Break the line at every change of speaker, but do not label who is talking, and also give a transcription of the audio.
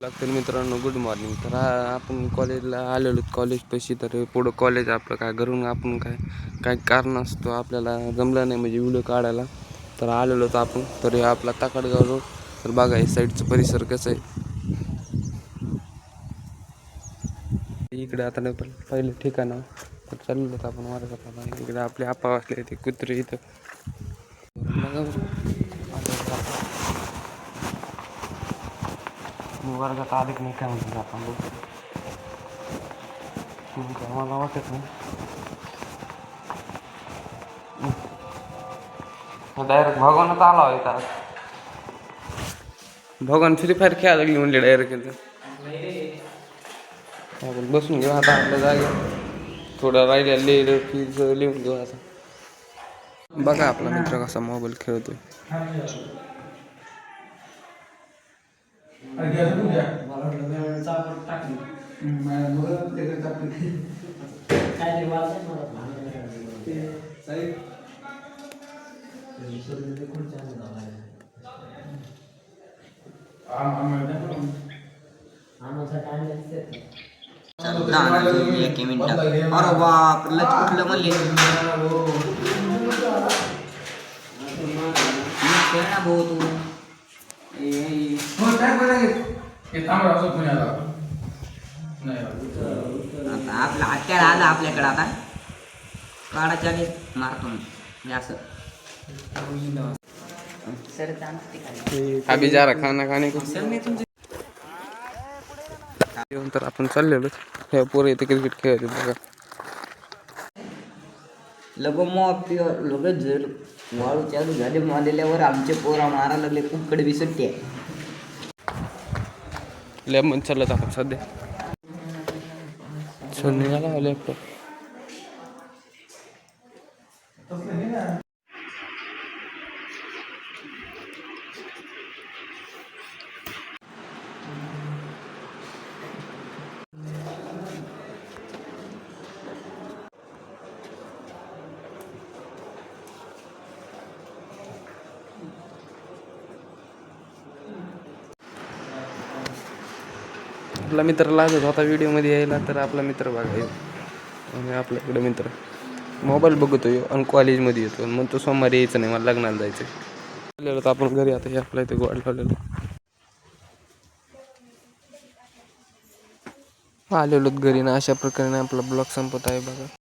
लागतील मित्रांनो, good morning. तर आपण कॉलेजला आलेलो, कॉलेज पैसे तर पुढं कॉलेज आपलं काय घरून आपण काय कारण असतो आपल्याला जमलं नाही म्हणजे व्हिडिओ काढायला, तर आलेलोच आपण. तर हे आपला ताकडगाव रोड. तर बघा हे साईडचं परिसर कसं आहे इकडे. आता नाही पहिले ठिकाणं तर चाललो आपण वर्गात. इकडे आपले आपा असले ते कुत्रे इथं वर्गात आले की नाही काय म्हणतात आपण मला वाटत नाही. डायरेक्ट भगवानच आला होता आज. भगवान फ्री फायर खेळायला लागली म्हणले डायरेक्ट आपण बसून घेऊ आता आपल्या जागेवर. थोडं राहिलेलं लिहिलं फीज लिहून घेऊ आता. बघा आपला मित्र कसा मोबाईल खेळतोय.
एक मिनिट. अरे बाप लच कुठलं म्हणले खेळ ना भाऊ तू. आता आपला हत्यार आला आपल्याकडे. आता काढाच्या मारतो मी असं.
अभी जा रहा खाना खाने को. तर आपण चाललेलो हे पोरं इथे क्रिकेट खेळत बघा.
लगो मग लगेच जर वाळू चालू झाले मारलेल्यावर आमचे पोरा मारा लागले. खूप कडे विसरते
लेमन चालत आपण सध्या. चल निघाला लॅपटॉप. आपला मित्र लागत होता व्हिडिओमध्ये यायला, तर आपला मित्र बघा आणि आपल्याकडे मित्र मोबाईल बघतोय आणि कॉलेजमध्ये येतो. मग तो सोमवारी यायचं नाही, मला लग्नाला जायचं. आलेलो तर आपण घरी. आता हे आपल्या इथे गोड लावलेलं आलेलो घरी ना. अशा प्रकारे आपला ब्लॉग संपत आहे बघा.